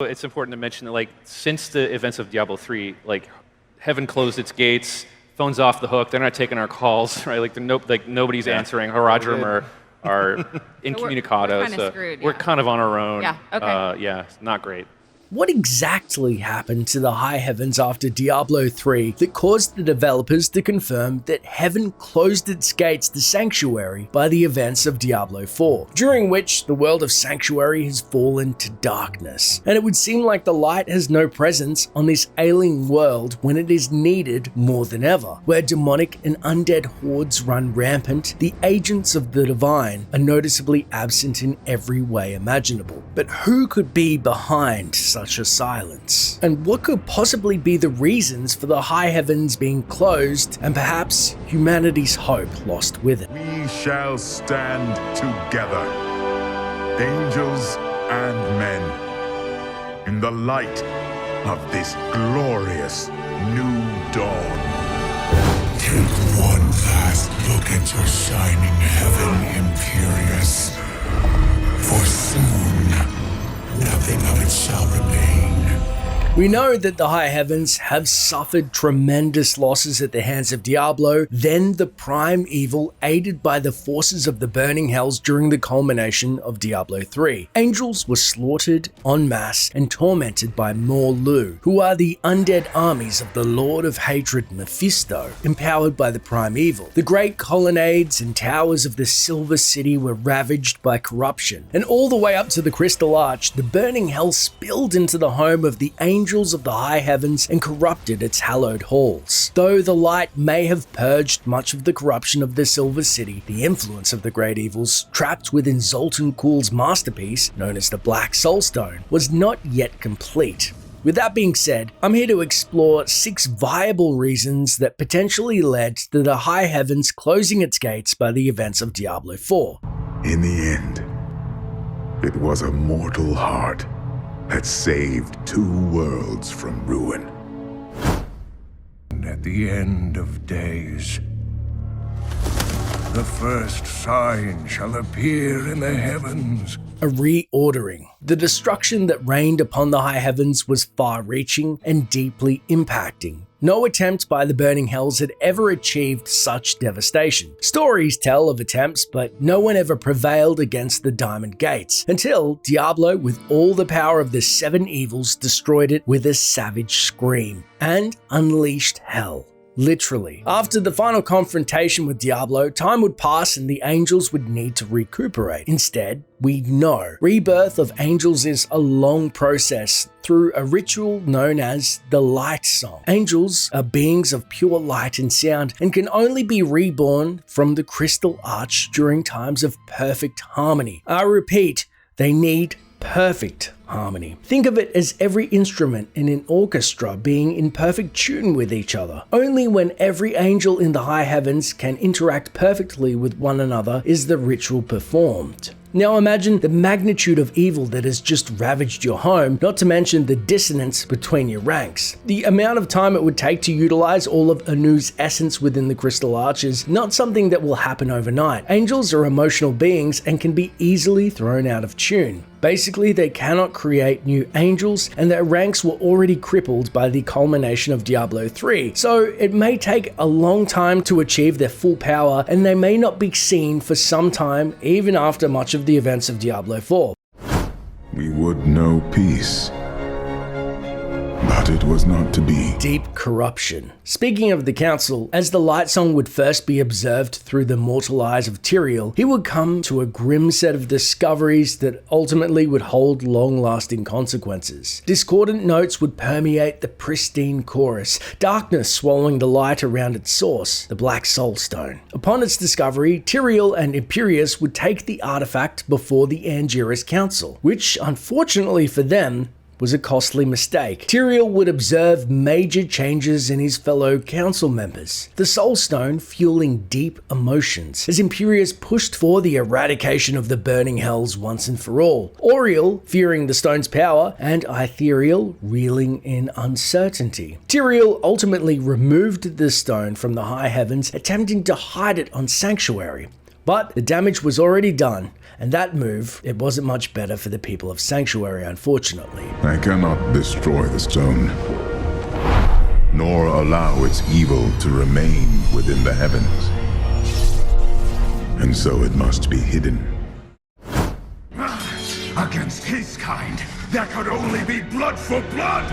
It's important to mention that, like, since the events of Diablo 3, like, heaven closed its gates, phones off the hook, they're not taking our calls, right? Like, nobody's answering. Haradrim are incommunicado, we're kinda screwed, we're yeah. kind of on our own. Yeah, okay. Yeah, not great. What exactly happened to the High Heavens after Diablo 3 that caused the developers to confirm that Heaven closed its gates to Sanctuary by the events of Diablo 4, during which the world of Sanctuary has fallen to darkness, and it would seem like the light has no presence on this alien world when it is needed more than ever, where demonic and undead hordes run rampant, the agents of the divine are noticeably absent in every way imaginable. But who could be behind such a silence? And what could possibly be the reasons for the High Heavens being closed and perhaps humanity's hope lost with it? We shall stand together, angels and men, in the light of this glorious new dawn. Take one last look at your shining heaven, Imperious, for soon nothing of it shall remain. We know that the High Heavens have suffered tremendous losses at the hands of Diablo, then the Prime Evil aided by the forces of the Burning Hells during the culmination of Diablo 3. Angels were slaughtered en masse and tormented by Morlu, who are the undead armies of the Lord of Hatred Mephisto, empowered by the Prime Evil. The great colonnades and towers of the Silver City were ravaged by corruption, and all the way up to the Crystal Arch, the Burning Hell spilled into the home of the Angels of the High Heavens and corrupted its hallowed halls. Though the light may have purged much of the corruption of the Silver City, the influence of the great evils trapped within Zoltan Kuhl's masterpiece, known as the Black Soulstone, was not yet complete. With that being said, I'm here to explore 6 viable reasons that potentially led to the High Heavens closing its gates by the events of Diablo 4. In the end, it was a mortal heart that saved 2 worlds from ruin. And at the end of days, the first sign shall appear in the heavens. A reordering. The destruction that reigned upon the High Heavens was far-reaching and deeply impacting. No attempt by the Burning Hells had ever achieved such devastation. Stories tell of attempts, but no one ever prevailed against the Diamond Gates, until Diablo, with all the power of the 7 evils, destroyed it with a savage scream, and unleashed hell. Literally. After the final confrontation with Diablo, time would pass and the angels would need to recuperate. Instead, we know rebirth of angels is a long process through a ritual known as the Light Song. Angels are beings of pure light and sound and can only be reborn from the Crystal Arch during times of perfect harmony. I repeat, they need perfect harmony. Think of it as every instrument in an orchestra being in perfect tune with each other. Only when every angel in the High Heavens can interact perfectly with one another is the ritual performed. Now imagine the magnitude of evil that has just ravaged your home, not to mention the dissonance between your ranks. The amount of time it would take to utilize all of Anu's essence within the Crystal Arch is not something that will happen overnight. Angels are emotional beings and can be easily thrown out of tune. Basically, they cannot create new angels, and their ranks were already crippled by the culmination of Diablo 3, so it may take a long time to achieve their full power, and they may not be seen for some time, even after much of the events of Diablo 4. We would know peace, but it was not to be. Deep corruption. Speaking of the Council, as the Light Song would first be observed through the mortal eyes of Tyrael, he would come to a grim set of discoveries that ultimately would hold long-lasting consequences. Discordant notes would permeate the pristine chorus, darkness swallowing the light around its source, the Black Soulstone. Upon its discovery, Tyrael and Imperius would take the artifact before the Angiras Council, which, unfortunately for them, was a costly mistake. Tyrael would observe major changes in his fellow council members, the Soulstone fueling deep emotions as Imperius pushed for the eradication of the Burning Hells once and for all, Auriel fearing the stone's power, and Itheriel reeling in uncertainty. Tyrael ultimately removed the stone from the High Heavens, attempting to hide it on Sanctuary, But the damage was already done, and that move, it wasn't much better for the people of Sanctuary, unfortunately. I cannot destroy the stone, nor allow its evil to remain within the heavens. And so it must be hidden. Against his kind, there could only be blood for blood!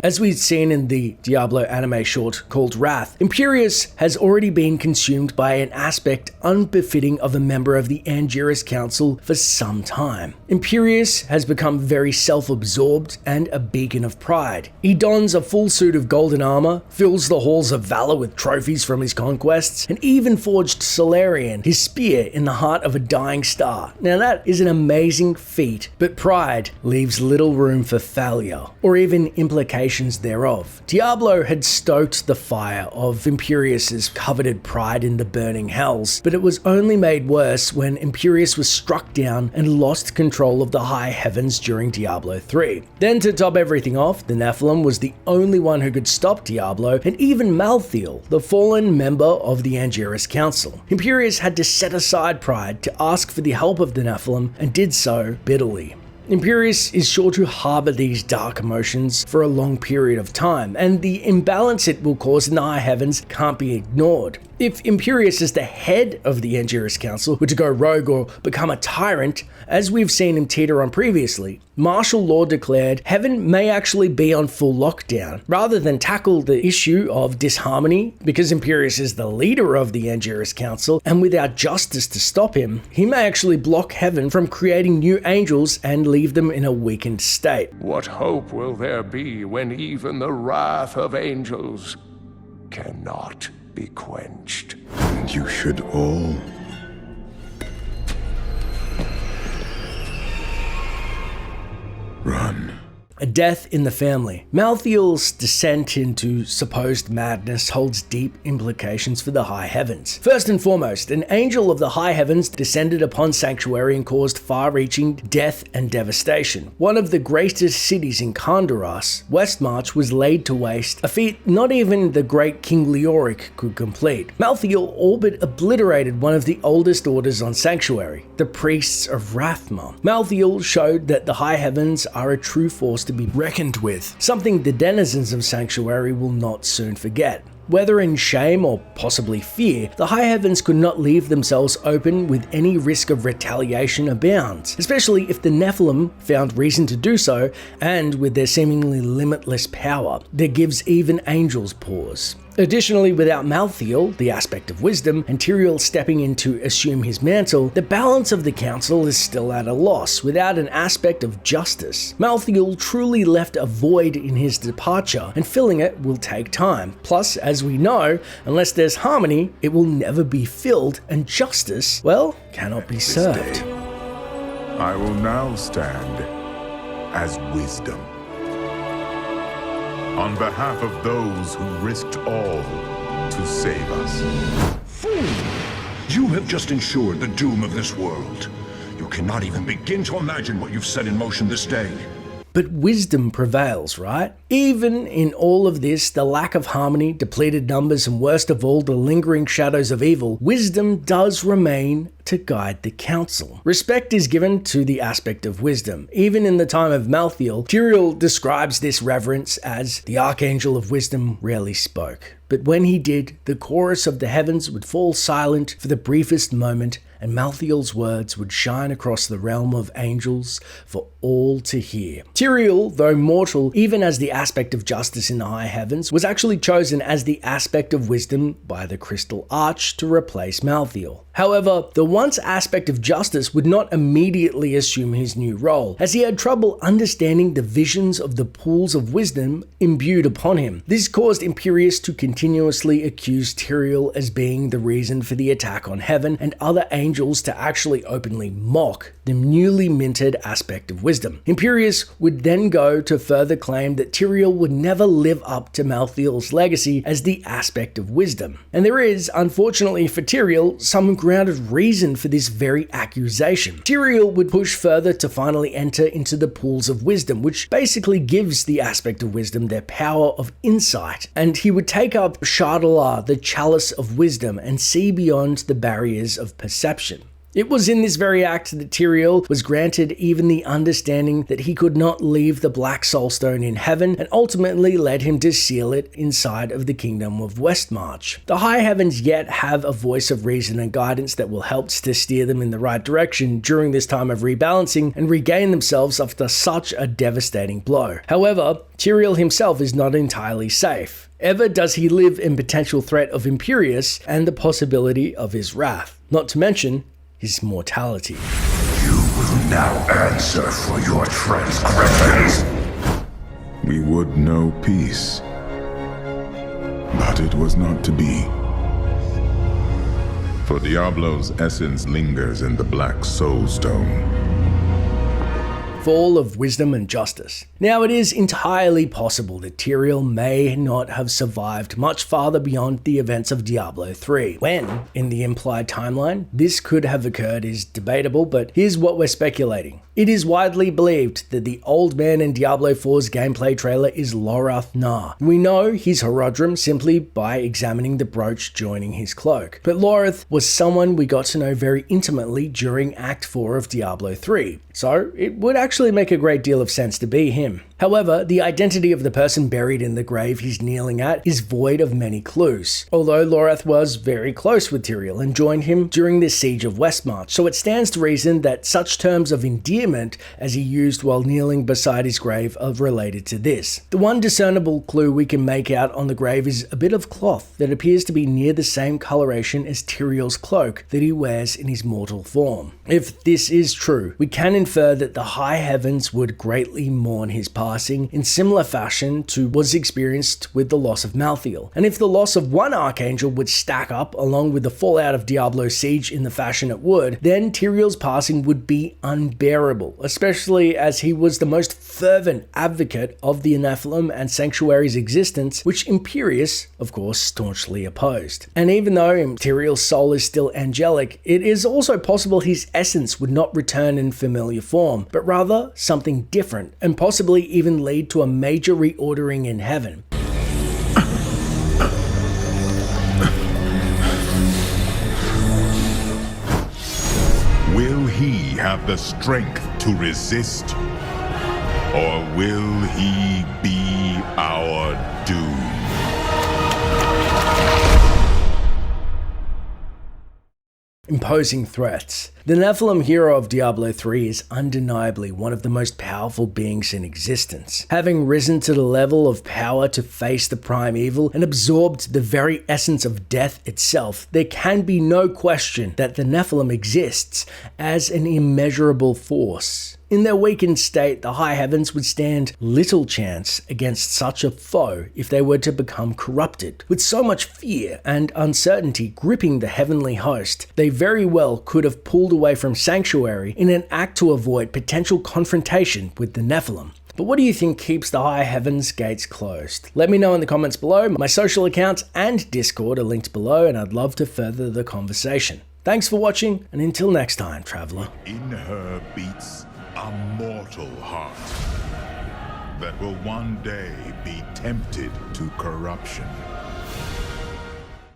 As we'd seen in the Diablo anime short called Wrath, Imperius has already been consumed by an aspect unbefitting of a member of the Angiris Council for some time. Imperius has become very self-absorbed and a beacon of pride. He dons a full suit of golden armor, fills the halls of valor with trophies from his conquests, and even forged Solarian, his spear in the heart of a dying star. Now that is an amazing feat, but pride leaves little room for failure, or even implications thereof. Diablo had stoked the fire of Imperius's coveted pride in the burning hells, but it was only made worse when Imperius was struck down and lost control of the high heavens during Diablo 3. Then to top everything off, the Nephalem was the only one who could stop Diablo, and even Malthael, the fallen member of the Angiris Council. Imperius had to set aside pride to ask for the help of the Nephalem, and did so bitterly. Imperius is sure to harbor these dark emotions for a long period of time, and the imbalance it will cause in the high heavens can't be ignored. If Imperius as the head of the Angiris Council were to go rogue or become a tyrant, as we've seen him teeter on previously, martial law declared heaven may actually be on full lockdown. Rather than tackle the issue of disharmony, because Imperius is the leader of the Angiris Council, and without justice to stop him, he may actually block heaven from creating new angels and leave them in a weakened state. What hope will there be when even the wrath of angels cannot be quenched? And you should all run. A death in the family. Malthael's descent into supposed madness holds deep implications for the high heavens. First and foremost, an angel of the high heavens descended upon Sanctuary and caused far-reaching death and devastation. One of the greatest cities in Kandaras, Westmarch, was laid to waste, a feat not even the great King Leoric could complete. Malthael all but obliterated one of the oldest orders on Sanctuary, the Priests of Rathma. Malthael showed that the high heavens are a true force to be reckoned with, something the denizens of Sanctuary will not soon forget. Whether in shame or possibly fear, the high heavens could not leave themselves open with any risk of retaliation abounds, especially if the Nephalem found reason to do so, and with their seemingly limitless power that gives even angels pause. Additionally, without Malthael, the aspect of wisdom, and Tyrael stepping in to assume his mantle, the balance of the council is still at a loss without an aspect of justice. Malthael truly left a void in his departure, and filling it will take time. Plus, as we know, unless there's harmony, it will never be filled, and justice, well, cannot be served. I will now stand as wisdom. On behalf of those who risked all to save us. Fool! You have just ensured the doom of this world. You cannot even begin to imagine what you've set in motion this day. But wisdom prevails, right? Even in all of this, the lack of harmony, depleted numbers, and worst of all, the lingering shadows of evil, wisdom does remain to guide the council. Respect is given to the aspect of wisdom. Even in the time of Malthael, Tyrael describes this reverence as the Archangel of Wisdom rarely spoke. But when he did, the chorus of the heavens would fall silent for the briefest moment, and Malthael's words would shine across the realm of angels for all to hear. Tyrael, though mortal, even as the aspect of justice in the high heavens, was actually chosen as the aspect of wisdom by the Crystal Arch to replace Malthael. However, the once aspect of justice would not immediately assume his new role, as he had trouble understanding the visions of the pools of wisdom imbued upon him. This caused Imperius to continuously accuse Tyrael as being the reason for the attack on heaven and other angels angels to actually openly mock the newly minted aspect of wisdom. Imperius would then go to further claim that Tyrael would never live up to Malthael's legacy as the aspect of wisdom. And there is, unfortunately for Tyrael, some grounded reason for this very accusation. Tyrael would push further to finally enter into the pools of wisdom, which basically gives the aspect of wisdom their power of insight, and he would take up Shadalar, the chalice of wisdom, and see beyond the barriers of perception. It was in this very act that Tyrael was granted even the understanding that he could not leave the Black Soulstone in heaven, and ultimately led him to seal it inside of the Kingdom of Westmarch. The High Heavens yet have a voice of reason and guidance that will help to steer them in the right direction during this time of rebalancing and regain themselves after such a devastating blow. However, Tyrael himself is not entirely safe. Ever does he live in potential threat of Imperius and the possibility of his wrath, not to mention his mortality. You will now answer for your transgressions. We would know peace, but it was not to be. For Diablo's essence lingers in the Black Soulstone. Fall of wisdom and justice. Now, it is entirely possible that Tyrael may not have survived much farther beyond the events of Diablo 3. When, in the implied timeline, this could have occurred is debatable, but here's what we're speculating. It is widely believed that the old man in Diablo 4's gameplay trailer is Lorath Nah. We know he's Horadrim simply by examining the brooch joining his cloak, but Lorath was someone we got to know very intimately during Act 4 of Diablo 3, so it would actually make a great deal of sense to be him. However, the identity of the person buried in the grave he's kneeling at is void of many clues, although Lorath was very close with Tyrael and joined him during the siege of Westmarch, so it stands to reason that such terms of endearment as he used while kneeling beside his grave are related to this. The one discernible clue we can make out on the grave is a bit of cloth that appears to be near the same coloration as Tyrael's cloak that he wears in his mortal form. If this is true, we can infer that the High Heavens would greatly mourn his passing in similar fashion to what was experienced with the loss of Malthael. And if the loss of one archangel would stack up along with the fallout of Diablo's siege in the fashion it would, then Tyrael's passing would be unbearable, especially as he was the most fervent advocate of the NEPHALEM and Sanctuary's existence, which Imperius, of course, staunchly opposed. And even though Tyrael's soul is still angelic, it is also possible his essence would not return in familiar form, but rather something different, and possibly even lead to a major reordering in heaven. Will he have the strength to resist? Or will he be our doom? Imposing threats. The Nephalem hero of Diablo 3 is undeniably one of the most powerful beings in existence. Having risen to the level of power to face the prime evil and absorbed the very essence of death itself, there can be no question that the Nephalem exists as an immeasurable force. In their weakened state, the High Heavens would stand little chance against such a foe if they were to become corrupted. With so much fear and uncertainty gripping the heavenly host, they very well could have pulled away from Sanctuary in an act to avoid potential confrontation with the Nephalem. But what do you think keeps the High Heavens gates closed? Let me know in the comments below. My social accounts and Discord are linked below, and I'd love to further the conversation. Thanks for watching, and until next time, traveler. In her beats a mortal heart that will one day be tempted to corruption.